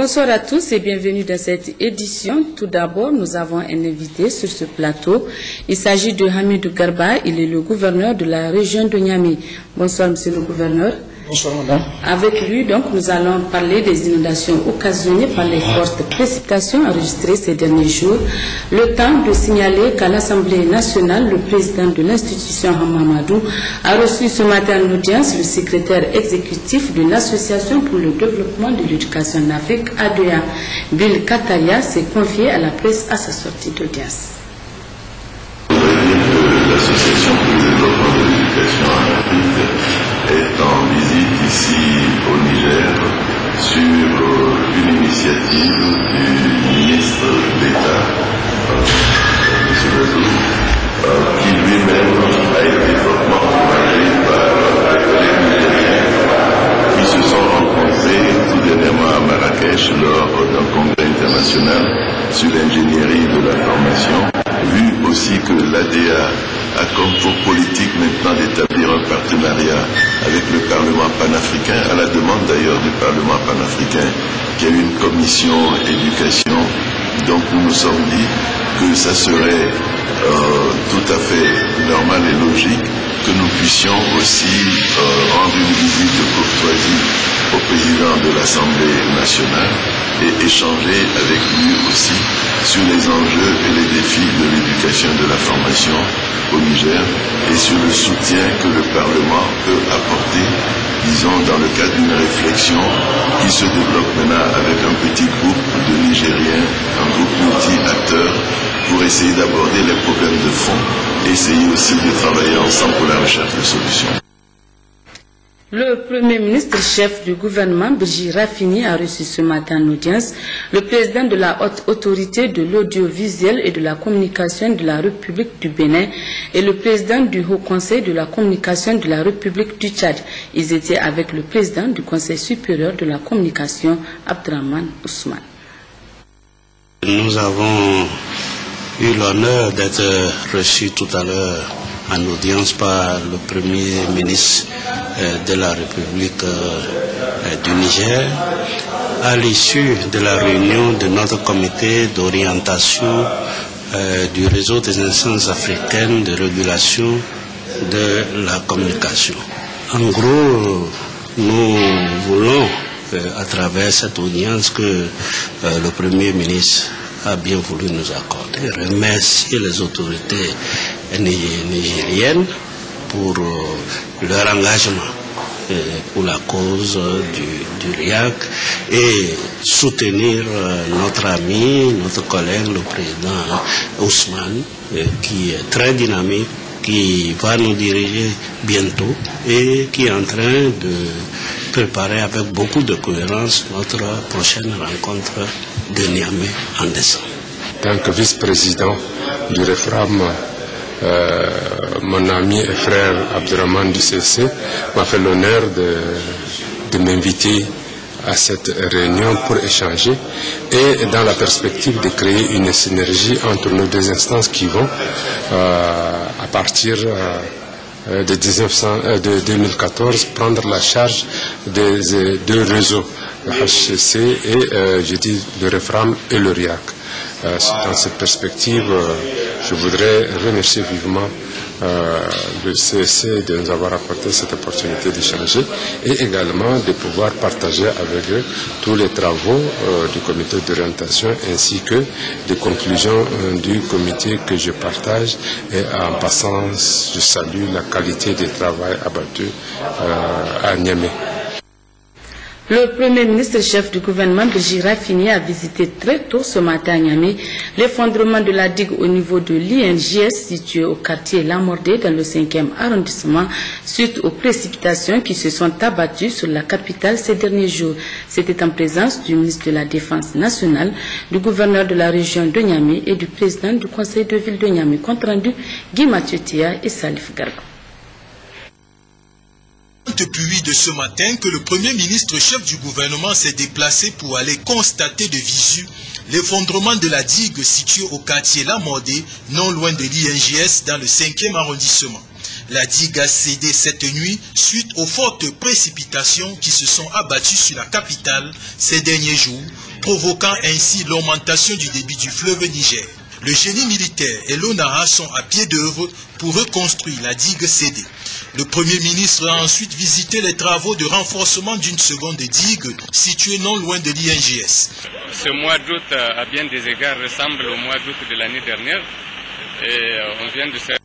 Bonsoir à tous et bienvenue dans cette édition. Tout d'abord, nous avons un invité sur ce plateau. Il s'agit de Hamidou Garba, il est le gouverneur de la région de Niamey. Bonsoir, monsieur le gouverneur. Bonsoir, madame. Avec lui, donc, nous allons parler des inondations occasionnées par les fortes précipitations enregistrées ces derniers jours. Le temps de signaler qu'à l'Assemblée nationale, le président de l'institution, Hamamadou, a reçu ce matin en audience le secrétaire exécutif de l'Association pour le développement de l'éducation en Afrique, ADEA. Bill Kataria s'est confié à la presse à sa sortie d'audience. L'Association pour le développement de l'éducation en Afrique est en visite ici au Niger sur une initiative du ministre d'État, M. Bazou, qui lui-même a été fortement encouragé par les collègues nigériens qui se sont rencontrés tout dernièrement à Marrakech lors d'un congrès international sur l'ingénierie de la formation, vu aussi que l'ADEA a comme pour politique maintenant d'établir un partenariat avec le Parlement panafricain, à la demande d'ailleurs du Parlement panafricain, qui a une commission éducation. Donc nous nous sommes dit que ça serait tout à fait normal et logique que nous puissions aussi rendre une visite de courtoisie au président de l'Assemblée nationale et échanger avec lui aussi sur les enjeux et les défis de l'éducation et de la formation au Niger et sur le soutien que le Parlement peut apporter, disons, dans le cadre d'une réflexion qui se développe maintenant avec un petit groupe de Nigériens, un groupe multi-acteurs, pour essayer d'aborder les problèmes de fond et essayer aussi de travailler ensemble pour la recherche de solutions. Le Premier ministre chef du gouvernement, Birji Rafini, a reçu ce matin en audience le président de la haute autorité de l'audiovisuel et de la communication de la République du Bénin et le président du Haut Conseil de la communication de la République du Tchad. Ils étaient avec le président du Conseil supérieur de la communication, Abdraman Ousmane. Nous avons eu l'honneur d'être reçus tout à l'heure en audience par le Premier ministre de la République du Niger à l'issue de la réunion de notre comité d'orientation du réseau des instances africaines de régulation de la communication. En gros, nous voulons à travers cette audience que le Premier ministre a bien voulu nous accorder, remercier les autorités nigériennes pour leur engagement pour la cause du RIAC et soutenir notre ami, notre collègue, le président Ousmane, qui est très dynamique, qui va nous diriger bientôt et qui est en train de préparer avec beaucoup de cohérence notre prochaine rencontre de Niamey en décembre. En tant que vice-président du REFRAM, mon ami et frère Abdraman du CC m'a fait l'honneur de m'inviter à cette réunion pour échanger et dans la perspective de créer une synergie entre nos deux instances qui vont à partir de 2014 prendre la charge des deux réseaux, le HCC et je dis le REFRAM et le RIAC. Dans cette perspective, je voudrais remercier vivement le CSC de nous avoir apporté cette opportunité d'échanger et également de pouvoir partager avec eux tous les travaux du comité d'orientation ainsi que les conclusions du comité que je partage et en passant, je salue la qualité du travail abattu à Niamey. Le Premier ministre chef du gouvernement, Birji Rafini, a visité très tôt ce matin à Niamey l'effondrement de la digue au niveau de l'INJS situé au quartier Lamordé dans le 5e arrondissement suite aux précipitations qui se sont abattues sur la capitale ces derniers jours. C'était en présence du ministre de la Défense nationale, du gouverneur de la région de Niamey et du président du conseil de ville de Niamey. Compte rendu Guy Mathieu Tia et Salif Garga. Depuis de ce matin que le Premier ministre chef du gouvernement s'est déplacé pour aller constater de visu l'effondrement de la digue située au quartier Lamordé, non loin de l'INJS dans le 5e arrondissement. La digue a cédé cette nuit suite aux fortes précipitations qui se sont abattues sur la capitale ces derniers jours, provoquant ainsi l'augmentation du débit du fleuve Niger. Le génie militaire et l'ONAHA sont à pied d'œuvre pour reconstruire la digue cédée. Le Premier ministre a ensuite visité les travaux de renforcement d'une seconde digue située non loin de l'INGS. Ce mois d'août, à bien des égards, ressemble au mois d'août de l'année dernière. Et on vient de se